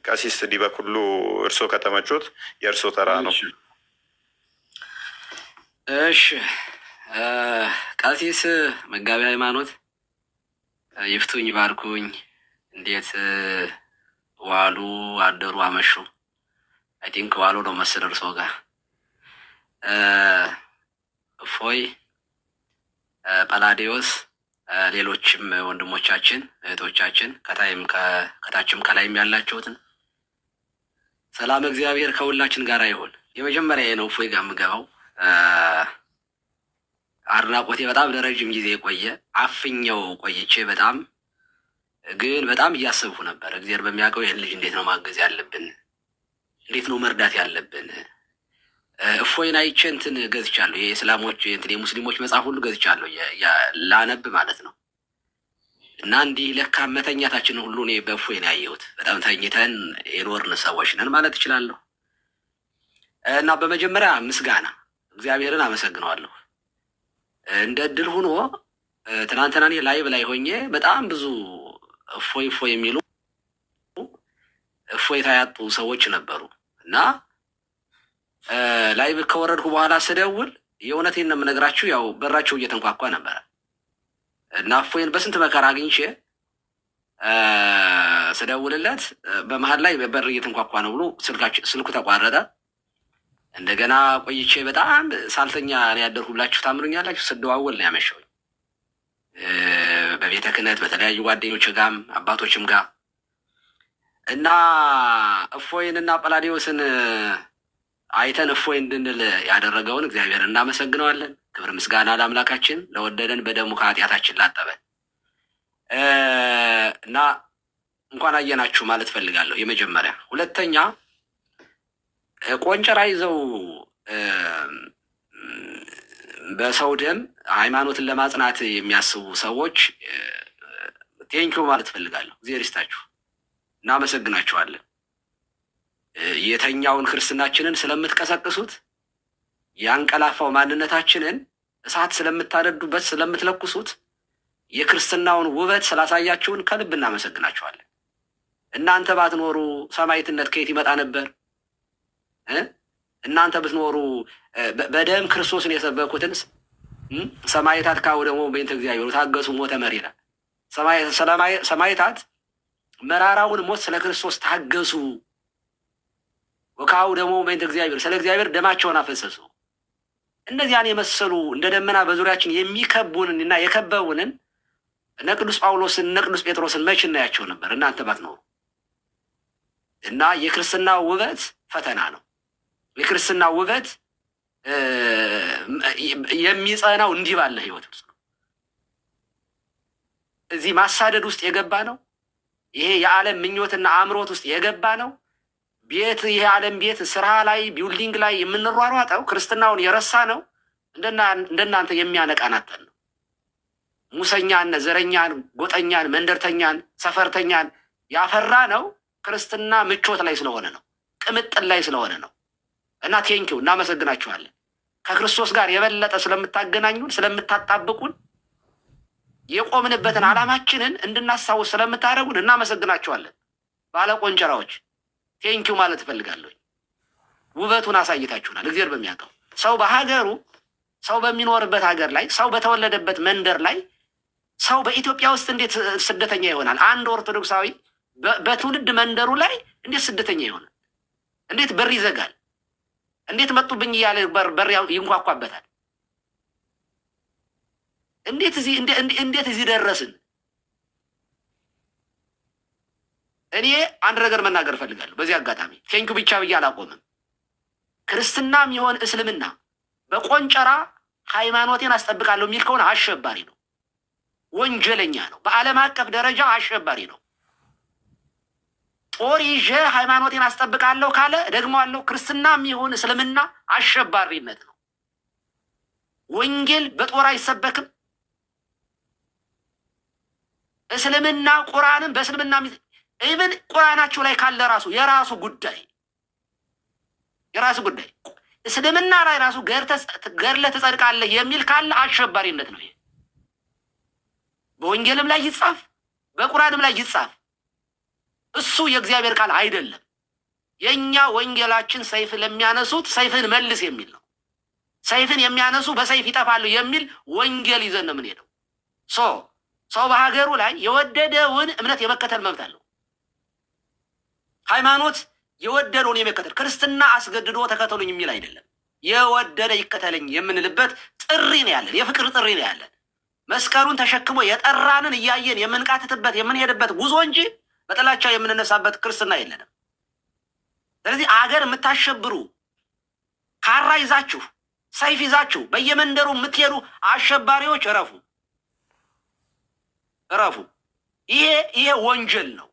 ቀሲስ ዲበኩሉ እርሶ ከተመቾት የእርሶ ተራ ነው። እሺ ቀሲስ መጋቢ ሃይማኖት ይፍቱኝ ባርኩኝ። እንዴት ዋሉ አደሩ አመሹ? አይ ቲንክ ዋሉ ነው መሰል እርሶ ጋር እፎይ ጳላዲዮስ ሌሎችም ወንድሞቻችን እህቶቻችን ከታችም ከላይም ያላችሁትን ሰላም እግዚአብሔር ከሁላችን ጋር ይሁን። የመጀመሪያ ነው እፎይ ጋር የምገባው አድናቆቴ በጣም ለረጅም ጊዜ የቆየ አፍኛው ቆይቼ በጣም እያሰብኩ ነበር። እግዚአብሔር በሚያውቀው ይህን ልጅ እንዴት ነው ማገዝ ያለብን፣ እንዴት ነው መርዳት ያለብን። እፎይን አይቼ እንትን ገዝቻለሁ፣ የእስላሞች እንትን የሙስሊሞች መጽሐፍ ሁሉ ገዝቻለሁ ላነብ ማለት ነው። እና እንዲህ ለካ መተኛታችንን ሁሉ እኔ በእፎይ ነው ያየሁት። በጣም ተኝተን የኖርን ሰዎች ነን ማለት እችላለሁ። እና በመጀመሪያ ምስጋና እግዚአብሔርን አመሰግነዋለሁ። እንደ እድል ሆኖ ትናንትና እኔ ላይቭ ላይ ሆኜ በጣም ብዙ እፎይ የሚሉ እፎይታ ያጡ ሰዎች ነበሩ እና ላይቭ ከወረድኩ በኋላ ስደውል የእውነቴን ነው የምነግራችሁ፣ ያው በራቸው እየተንኳኳ ነበረ እና እፎይን በስንት መከራ አግኝቼ ስደውልለት በመሀል ላይ በር እየተንኳኳ ነው ብሎ ስልኩ ተቋረጠ። እንደገና ቆይቼ በጣም ሳልተኛ ነው ያደርኩላችሁ። ታምኑኛላችሁ? ስደዋወል ነው ያመሸውኝ በቤተ ክህነት በተለያዩ ጓደኞች ጋም አባቶችም ጋር እና እፎይንና ጳላዲዮስን አይተን እፎይ እንድንል ያደረገውን እግዚአብሔር እናመሰግነዋለን። ክብር ምስጋና ለአምላካችን ለወደደን በደሙ ከኃጢአታችን ላጠበን እና እንኳን አየናችሁ ማለት ፈልጋለሁ። የመጀመሪያ ሁለተኛ ቆንጨራ ይዘው በሰው ደም ሃይማኖትን ለማጽናት የሚያስቡ ሰዎች ቴንኪው ማለት ፈልጋለሁ። እግዚአብሔር ይስጣችሁ፣ እናመሰግናችኋለን። የተኛውን ክርስትናችንን ስለምትቀሰቅሱት፣ ያንቀላፋው ማንነታችንን እሳት ስለምታነዱበት ስለምትለኩሱት፣ የክርስትናውን ውበት ስላሳያችሁን ከልብ እናመሰግናችኋለን። እናንተ ባትኖሩ ሰማዕትነት ከየት ይመጣ ነበር? እናንተ ብትኖሩ በደም ክርስቶስን የሰበኩትን ሰማዕታት ካው ደግሞ በእንተ እግዚአብሔር ታገሱ ሞተ መሪራ ሰማዕታት መራራውን ሞት ስለ ክርስቶስ ታገሱ። ወካው ደግሞ በእንተ እግዚአብሔር ስለ እግዚአብሔር ደማቸውን አፈሰሱ። እነዚያን የመሰሉ እንደ ደመና በዙሪያችን የሚከቡንን እና የከበቡንን እነ ቅዱስ ጳውሎስን እነ ቅዱስ ጴጥሮስን መች እናያቸው ነበር እናንተ ባትኖሩ? እና የክርስትና ውበት ፈተና ነው። የክርስትና ውበት የሚጸናው እንዲህ ባለ ህይወት ውስጥ ነው። እዚህ ማሳደድ ውስጥ የገባ ነው። ይሄ የዓለም ምኞትና አእምሮት ውስጥ የገባ ነው። ቤት ይሄ ዓለም ቤት ስራ ላይ ቢውልዲንግ ላይ የምንሯሯጠው ክርስትናውን የረሳ ነው። እንደናንተ የሚያነቃን አጥተን ነው። ሙሰኛን፣ ዘረኛን፣ ጎጠኛን፣ መንደርተኛን፣ ሰፈርተኛን ያፈራ ነው ክርስትና ምቾት ላይ ስለሆነ ነው፣ ቅምጥል ላይ ስለሆነ ነው። እና ቴንኪው እናመሰግናችኋለን። ከክርስቶስ ጋር የበለጠ ስለምታገናኙን፣ ስለምታጣብቁን፣ የቆምንበትን ዓላማችንን እንድናስታውስ ስለምታደርጉን እናመሰግናችኋለን። ባለ ቆንጨራዎች ቴንኪው ማለት እፈልጋለሁ። ውበቱን አሳይታችሁናል። እግዚአብሔር በሚያውቀው ሰው በሀገሩ ሰው በሚኖርበት ሀገር ላይ ሰው በተወለደበት መንደር ላይ ሰው በኢትዮጵያ ውስጥ እንዴት ስደተኛ ይሆናል? አንድ ኦርቶዶክሳዊ በትውልድ መንደሩ ላይ እንዴት ስደተኛ ይሆናል? እንዴት በር ይዘጋል? እንዴት መጡብኝ እያለ በር ይንኳኳበታል? እንዴት እዚህ ደረስን? እኔ አንድ ነገር መናገር እፈልጋለሁ በዚህ አጋጣሚ። ቴንኪው ብቻ ብዬ አላቆምም። ክርስትናም ይሆን እስልምና በቆንጨራ ሃይማኖቴን አስጠብቃለሁ የሚል ከሆነ አሸባሪ ነው፣ ወንጀለኛ ነው፣ በዓለም አቀፍ ደረጃ አሸባሪ ነው። ጦር ይዤ ሃይማኖቴን አስጠብቃለሁ ካለ ደግሞ አለው ክርስትናም ይሁን እስልምና አሸባሪነት ነው። ወንጌል በጦር አይሰበክም። እስልምና ቁርአንም በእስልምና ኢቭን ቁርአናችሁ ላይ ካለ ራሱ የራሱ ጉዳይ እስልምና ላይ ራሱ ገድለህ ትጸድቃለህ የሚል ካለ አሸባሪነት ነው። ይሄ በወንጌልም ላይ ይጻፍ በቁርአንም ላይ ይጻፍ። እሱ የእግዚአብሔር ቃል አይደለም። የኛ ወንጌላችን ሰይፍ ለሚያነሱት ሰይፍን መልስ የሚል ነው። ሰይፍን የሚያነሱ በሰይፍ ይጠፋሉ የሚል ወንጌል ይዘን ነው የምንሄደው። ሰው በሀገሩ ላይ የወደደውን እምነት የመከተል መብት አለው። ሃይማኖት የወደደውን የመከተል ክርስትና አስገድዶ ተከተሉኝ የሚል አይደለም። የወደደ ይከተለኝ የምንልበት ጥሪ ነው ያለን፣ የፍቅር ጥሪ ነው ያለን። መስቀሉን ተሸክሞ የጠራንን እያየን የምንቃትትበት የምንሄድበት ጉዞ እንጂ በጥላቻ የምንነሳበት ክርስትና የለንም። ስለዚህ አገር የምታሸብሩ ካራ ይዛችሁ ሰይፍ ይዛችሁ በየመንደሩ የምትሄዱ አሸባሪዎች እረፉ፣ እረፉ። ይሄ ወንጀል ነው።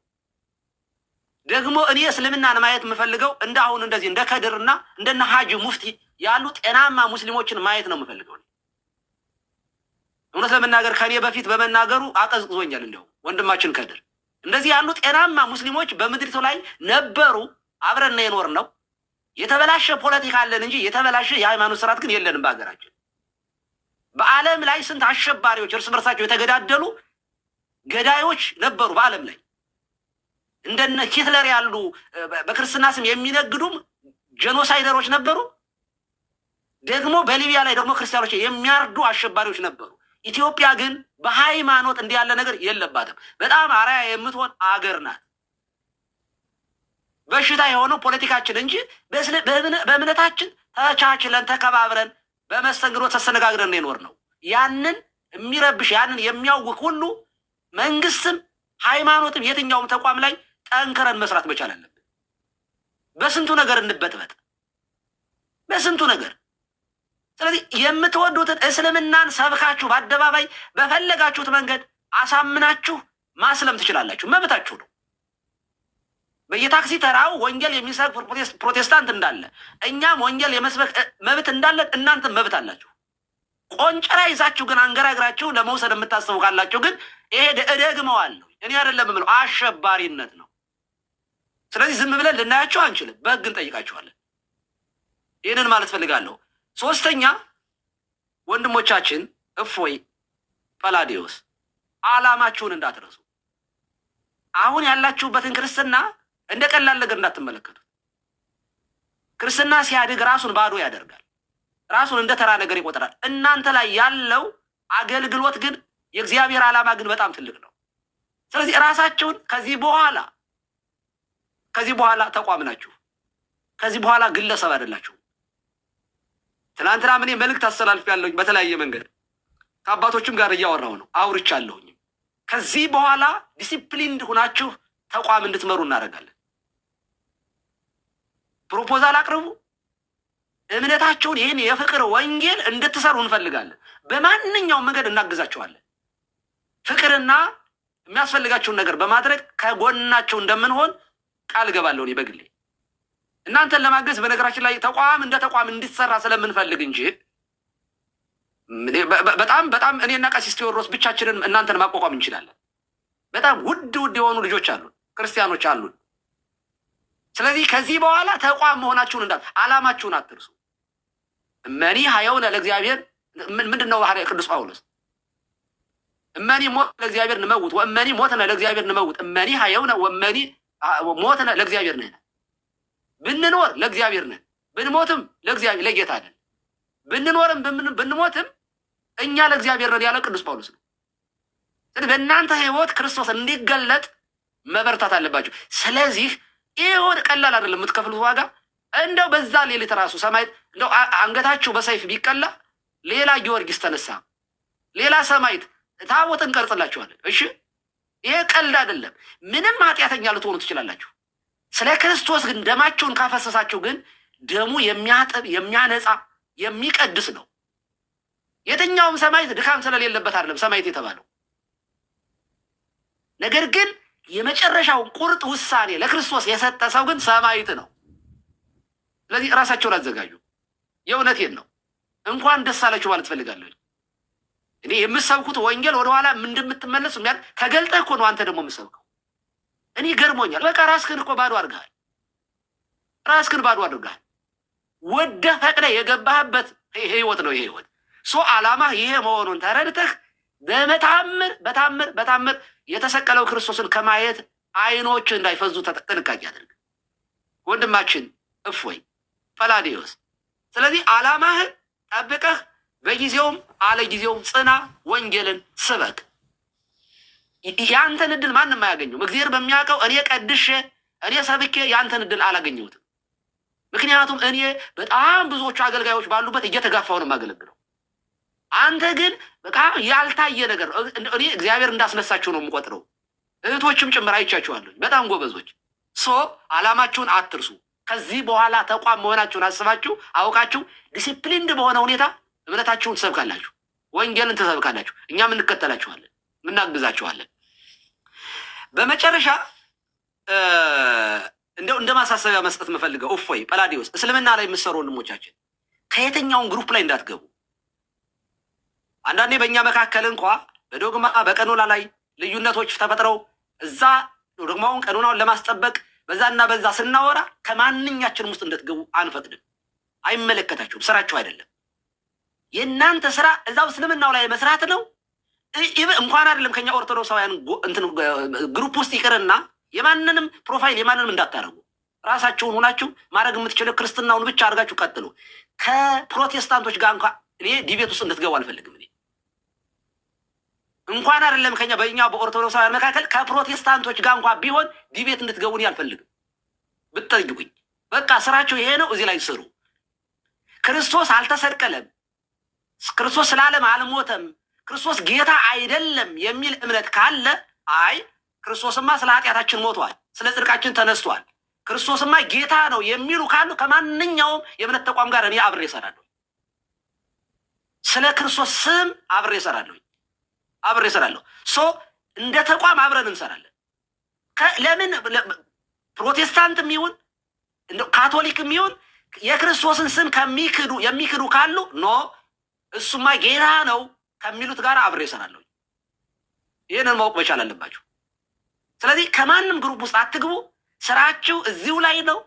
ደግሞ እኔ እስልምናን ማየት የምፈልገው እንደ አሁን እንደዚህ እንደ ከድርና እንደነ ሀጂ ሙፍቲ ያሉ ጤናማ ሙስሊሞችን ማየት ነው የምፈልገው። እውነት ለመናገር ከኔ በፊት በመናገሩ አቀዝቅዞኛል። እንደው ወንድማችን ከድር እንደዚህ ያሉ ጤናማ ሙስሊሞች በምድሪቱ ላይ ነበሩ። አብረን የኖር ነው። የተበላሸ ፖለቲካ አለን እንጂ የተበላሸ የሃይማኖት ስርዓት ግን የለንም በሀገራችን። በዓለም ላይ ስንት አሸባሪዎች እርስ በርሳቸው የተገዳደሉ ገዳዮች ነበሩ በዓለም ላይ። እንደነ ሂትለር ያሉ በክርስትና ስም የሚነግዱም ጄኖሳይደሮች ነበሩ። ደግሞ በሊቢያ ላይ ደግሞ ክርስቲያኖች የሚያርዱ አሸባሪዎች ነበሩ። ኢትዮጵያ ግን በሃይማኖት እንዲህ ያለ ነገር የለባትም። በጣም አርአያ የምትሆን አገር ናት። በሽታ የሆነው ፖለቲካችን እንጂ በእምነታችን ተቻችለን ተከባብረን በመስተንግዶ ተሰነጋግረን የኖር ነው። ያንን የሚረብሽ ያንን የሚያውክ ሁሉ መንግስትም ሃይማኖትም የትኛውም ተቋም ላይ ጠንክረን መስራት መቻል አለብን። በስንቱ ነገር እንበጥበጥ፣ በስንቱ ነገር። ስለዚህ የምትወዱትን እስልምናን ሰብካችሁ በአደባባይ በፈለጋችሁት መንገድ አሳምናችሁ ማስለም ትችላላችሁ፣ መብታችሁ ነው። በየታክሲ ተራው ወንጌል የሚሰብክ ፕሮቴስታንት እንዳለ እኛም ወንጌል የመስበክ መብት እንዳለን እናንተም መብት አላችሁ። ቆንጨራ ይዛችሁ ግን አንገራግራችሁ ለመውሰድ የምታስቡ ካላችሁ ግን ይሄ እደግመዋለሁ፣ እኔ አይደለም የምለው አሸባሪነት ነው። ስለዚህ ዝም ብለን ልናያቸው አንችልም፣ በህግ እንጠይቃቸዋለን። ይህንን ማለት ፈልጋለሁ። ሶስተኛ ወንድሞቻችን እፎይ፣ ጳላዲዮስ ዓላማችሁን እንዳትረሱ። አሁን ያላችሁበትን ክርስትና እንደ ቀላል ነገር እንዳትመለከቱ። ክርስትና ሲያድግ ራሱን ባዶ ያደርጋል፣ ራሱን እንደ ተራ ነገር ይቆጥራል። እናንተ ላይ ያለው አገልግሎት ግን የእግዚአብሔር ዓላማ ግን በጣም ትልቅ ነው። ስለዚህ ራሳችሁን ከዚህ በኋላ ተቋም ናችሁ። ከዚህ በኋላ ግለሰብ አይደላችሁ። ትናንትና እኔ መልእክት አስተላልፌያለሁኝ በተለያየ መንገድ ከአባቶችም ጋር እያወራሁ ነው፣ አውርቻለሁኝ። ከዚህ በኋላ ዲሲፕሊንድ ሁናችሁ ተቋም እንድትመሩ እናደርጋለን። ፕሮፖዛል አቅርቡ። እምነታችሁን ይህን የፍቅር ወንጌል እንድትሰሩ እንፈልጋለን። በማንኛውም መንገድ እናግዛችኋለን። ፍቅርና የሚያስፈልጋችሁን ነገር በማድረግ ከጎናችሁ እንደምንሆን ቃል እገባለሁ እኔ በግሌ። እናንተን ለማገዝ በነገራችን ላይ ተቋም እንደ ተቋም እንዲሰራ ስለምንፈልግ እንጂ በጣም እኔና ቀሲስ ቴዎድሮስ ብቻችንን እናንተን ማቋቋም እንችላለን። በጣም ውድ የሆኑ ልጆች አሉን፣ ክርስቲያኖች አሉን። ስለዚህ ከዚህ በኋላ ተቋም መሆናችሁን ዓላማችሁን አትርሱ። እመኒ ሀየውነ ለእግዚአብሔር ምንድን ነው ባህሪ ቅዱስ ጳውሎስ? እመኒ ሞት ለእግዚአብሔር ንመውት ወእመኒ ሞትነ ለእግዚአብሔር ንመውት። እመኒ ሀየውነ ወእመኒ ሞትነ ለእግዚአብሔር ነን። ብንኖር ለእግዚአብሔር ነን፣ ብንሞትም ለእግዚአብሔር ለጌታ ነን። ብንኖርም ብንሞትም እኛ ለእግዚአብሔር ነን ያለ ቅዱስ ጳውሎስ ነው። ስለዚህ በእናንተ ህይወት ክርስቶስ እንዲገለጥ መበርታት አለባቸው። ስለዚህ ይሁን ቀላል አይደለም የምትከፍሉት ዋጋ። እንደው በዛ ሌሊት ራሱ ሰማይት እንደው አንገታችሁ በሰይፍ ቢቀላ ሌላ ጊዮርጊስ ተነሳ፣ ሌላ ሰማይት ታቦት እንቀርጽላችኋለን። እሺ ይሄ ቀልድ አይደለም። ምንም ኃጢአተኛ ልትሆኑ ትችላላችሁ። ስለ ክርስቶስ ግን ደማችሁን ካፈሰሳችሁ ግን ደሙ የሚያጥብ የሚያነጻ የሚቀድስ ነው። የትኛውም ሰማይት ድካም ስለሌለበት አይደለም ሰማይት የተባለው። ነገር ግን የመጨረሻውን ቁርጥ ውሳኔ ለክርስቶስ የሰጠ ሰው ግን ሰማይት ነው። ስለዚህ ራሳቸውን አዘጋጁ። የእውነቴን ነው። እንኳን ደስ አላችሁ ማለት ፈልጋለሁ። እኔ የምሰብኩት ወንጌል ወደኋላ እንደምትመለሱ ተገልጠህ እኮ ነው አንተ ደግሞ የምሰብከው። እኔ ገርሞኛል። በቃ ራስህን እኮ ባዶ አድርገሃል። ራስህን ባዶ አድርገሃል። ወደህ ፈቅደህ የገባህበት ህይወት ነው። ይሄ ህይወት ዓላማ ይሄ መሆኑን ተረድተህ በታምር የተሰቀለው ክርስቶስን ከማየት አይኖች እንዳይፈዙ ጥንቃቄ አድርግ ወንድማችን እፎይ ጳላዲዮስ። ስለዚህ ዓላማህን ጠብቀህ በጊዜውም አለ ጊዜውም ጽና፣ ወንጌልን ስበክ። ያንተን እድል ማንም አያገኘውም። እግዚአብሔር በሚያውቀው እኔ ቀድሼ እኔ ሰብኬ ያንተን እድል አላገኘሁትም። ምክንያቱም እኔ በጣም ብዙዎቹ አገልጋዮች ባሉበት እየተጋፋው ነው የማገለግለው። አንተ ግን በቃ ያልታየ ነገር እኔ እግዚአብሔር እንዳስነሳችሁ ነው የምቆጥረው። እህቶችም ጭምር አይቻችኋለሁ፣ በጣም ጎበዞች። ዓላማችሁን አትርሱ። ከዚህ በኋላ ተቋም መሆናችሁን አስባችሁ አውቃችሁ ዲሲፕሊንድ በሆነ ሁኔታ እምነታችሁን ትሰብካላችሁ፣ ወንጌልን ትሰብካላችሁ። እኛም እንከተላችኋለን፣ እናግዛችኋለን። በመጨረሻ እንደው እንደ ማሳሰቢያ መስጠት የምፈልገው እፎይ ጳላዲዮስ፣ እስልምና ላይ የምትሰሩ ወንድሞቻችን ከየትኛውን ግሩፕ ላይ እንዳትገቡ። አንዳንዴ በእኛ መካከል እንኳ በዶግማ በቀኖና ላይ ልዩነቶች ተፈጥረው እዛ ዶግማውን ቀኖናውን ለማስጠበቅ በዛና በዛ ስናወራ ከማንኛችንም ውስጥ እንድትገቡ አንፈቅድም። አይመለከታችሁም፣ ስራችሁ አይደለም። የእናንተ ስራ እዛው እስልምናው ላይ መስራት ነው። እንኳን አይደለም ከኛ ኦርቶዶክሳውያን ግሩፕ ውስጥ ይቅርና የማንንም ፕሮፋይል የማንንም እንዳታረጉ። ራሳችሁን ሆናችሁ ማድረግ የምትችለው ክርስትናውን ብቻ አድርጋችሁ ቀጥሉ። ከፕሮቴስታንቶች ጋር እንኳ እኔ ዲቤት ውስጥ እንድትገቡ አልፈልግም። እኔ እንኳን አይደለም ከኛ በእኛ በኦርቶዶክሳውያን መካከል ከፕሮቴስታንቶች ጋር እንኳ ቢሆን ዲቤት እንድትገቡ እኔ አልፈልግም። ብትጠይቁኝ በቃ ስራችሁ ይሄ ነው። እዚህ ላይ ስሩ። ክርስቶስ አልተሰቀለም፣ ክርስቶስ ስለ ዓለም አልሞተም፣ ክርስቶስ ጌታ አይደለም የሚል እምነት ካለ አይ ክርስቶስማ ስለ ኃጢአታችን ሞቷል፣ ስለ ጽድቃችን ተነስቷል፣ ክርስቶስማ ጌታ ነው የሚሉ ካሉ ከማንኛውም የእምነት ተቋም ጋር እኔ አብሬ እሰራለሁ። ስለ ክርስቶስ ስም አብሬ እሰራለሁ። እንደ ተቋም አብረን እንሰራለን። ለምን ፕሮቴስታንትም ይሁን ካቶሊክም ይሁን የክርስቶስን ስም የሚክዱ ካሉ ኖ እሱማ ጌታ ነው ከሚሉት ጋር አብሬ እሰራለሁ። ይህንን ማወቅ መቻል አለባችሁ። ስለዚህ ከማንም ግሩፕ ውስጥ አትግቡ። ስራችሁ እዚሁ ላይ ነው።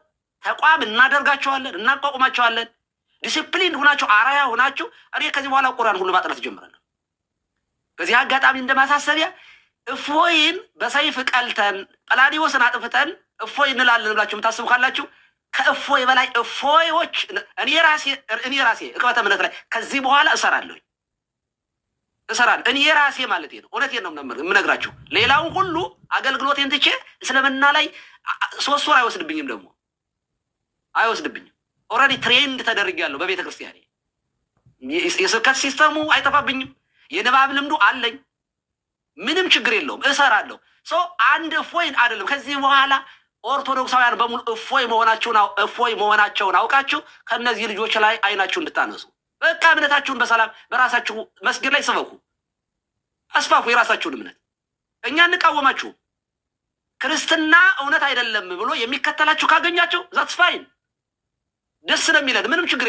ተቋም እናደርጋቸዋለን፣ እናቋቁማቸዋለን። ዲሲፕሊን ሁናችሁ አራያ ሁናችሁ እኔ ከዚህ በኋላ ቁርአን ሁሉ ማጥናት ጀምራለሁ። በዚህ አጋጣሚ እንደማሳሰቢያ እፎይን በሰይፍ ቀልተን ጳላዲዮስን አጥፍተን እፎይ እንላለን ብላችሁ የምታስቡ ካላችሁ ከእፎይ በላይ እፎዮች እኔ ራሴ እቅበተ እምነት ላይ ከዚህ በኋላ እሰራለሁ። እኔ ራሴ ማለት ነው። እውነቴን ነው የምነግራችሁ። ሌላውን ሁሉ አገልግሎቴን ትቼ እስልምና ላይ 3 ወር አይወስድብኝም። ደግሞ አይወስድብኝም። ኦልሬዲ ትሬንድ ተደርጌያለሁ በቤተ ክርስቲያኔ። የስብከት ሲስተሙ አይጠፋብኝም። የንባብ ልምዱ አለኝ። ምንም ችግር የለውም። እሰራለሁ። አንድ እፎይን አይደለም ከዚህ በኋላ ኦርቶዶክሳውያን በሙሉ እፎይ መሆናቸውን አውቃችሁ ከነዚህ ልጆች ላይ አይናችሁ እንድታነሱ በቃ እምነታችሁን በሰላም በራሳችሁ መስጊድ ላይ ስበኩ፣ አስፋፉ የራሳችሁን እምነት። እኛ እንቃወማችሁም። ክርስትና እውነት አይደለም ብሎ የሚከተላችሁ ካገኛቸው ዛትስ ፋይን፣ ደስ ነው የሚለን። ምንም ችግር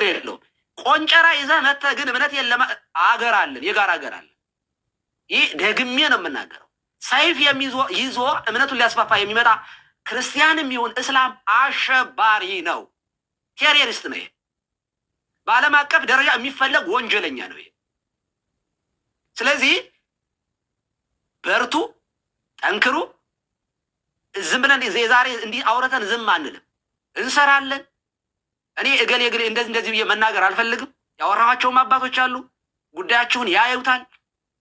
የለውም። ቆንጨራ ይዘህ መተህ ግን እምነት የለም። አገር አለን፣ የጋራ አገር አለን። ይህ ደግሜ ነው የምናገረው። ሰይፍ ይዞ እምነቱን ሊያስፋፋ የሚመጣ ክርስቲያንም ይሁን እስላም አሸባሪ ነው፣ ቴሮሪስት ነው። ይሄ በዓለም አቀፍ ደረጃ የሚፈለግ ወንጀለኛ ነው ይሄ። ስለዚህ በርቱ፣ ጠንክሩ። ዝም ብለን ዛሬ እንዲህ አውረተን ዝም አንልም፣ እንሰራለን። እኔ እገሌ እንደዚህ ብዬ መናገር አልፈልግም። ያወራኋቸውም አባቶች አሉ። ጉዳያችሁን ያዩታል።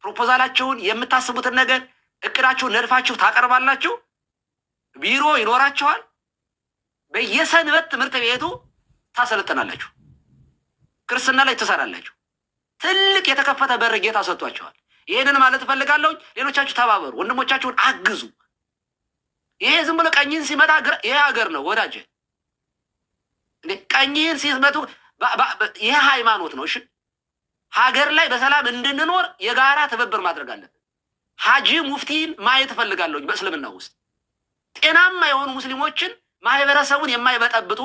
ፕሮፖዛላችሁን፣ የምታስቡትን ነገር እቅዳችሁን ነድፋችሁ ታቀርባላችሁ። ቢሮ ይኖራችኋል። በየሰንበት ትምህርት ቤቱ ታሰለጥናላችሁ። ክርስትና ላይ ትሰራላችሁ። ትልቅ የተከፈተ በር ጌታ ሰጥቷችኋል። ይህንን ማለት እፈልጋለሁ። ሌሎቻችሁ ተባበሩ፣ ወንድሞቻችሁን አግዙ። ይሄ ዝም ብሎ ቀኝን ሲመጣ ይሄ ሀገር ነው ወዳጅ። ቀኝን ሲመጡ ይሄ ሃይማኖት ነው። እሺ ሀገር ላይ በሰላም እንድንኖር የጋራ ትብብር ማድረግ አለብን። ሀጂ ሙፍቲን ማየት እፈልጋለሁ። በእስልምና ውስጥ ጤናማ የሆኑ ሙስሊሞችን ማህበረሰቡን የማይበጠብጡ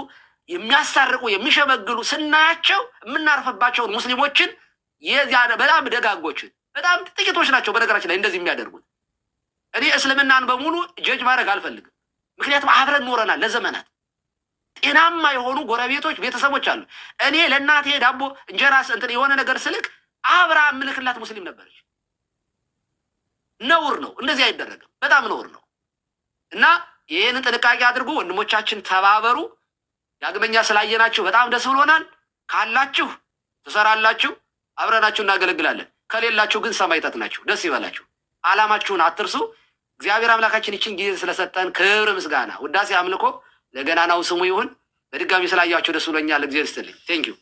የሚያሳርቁ የሚሸመግሉ ስናያቸው የምናርፍባቸውን ሙስሊሞችን በጣም ደጋጎችን በጣም ጥቂቶች ናቸው በነገራችን ላይ እንደዚህ የሚያደርጉት። እኔ እስልምናን በሙሉ ጀጅ ማድረግ አልፈልግም። ምክንያቱም አብረን ኖረናል ለዘመናት። ጤናማ የሆኑ ጎረቤቶች፣ ቤተሰቦች አሉ። እኔ ለእናቴ ዳቦ እንጀራ የሆነ ነገር ስልክ አብራ ምልክላት ሙስሊም ነበረች። ነውር ነው። እንደዚህ አይደረግም። በጣም ነውር ነው እና ይህንን ጥንቃቄ አድርጉ ወንድሞቻችን፣ ተባበሩ። ዳግመኛ ስላየናችሁ በጣም ደስ ብሎናል። ካላችሁ ትሰራላችሁ፣ አብረናችሁ እናገለግላለን። ከሌላችሁ ግን ሰማዕታት ናችሁ። ደስ ይበላችሁ። ዓላማችሁን አትርሱ። እግዚአብሔር አምላካችን ይችን ጊዜ ስለሰጠን ክብር፣ ምስጋና፣ ውዳሴ፣ አምልኮ ለገናናው ስሙ ይሁን። በድጋሚ ስላያችሁ ደስ ብሎኛል። እግዚአብሔር ይስጥልኝ። ቴንኪዩ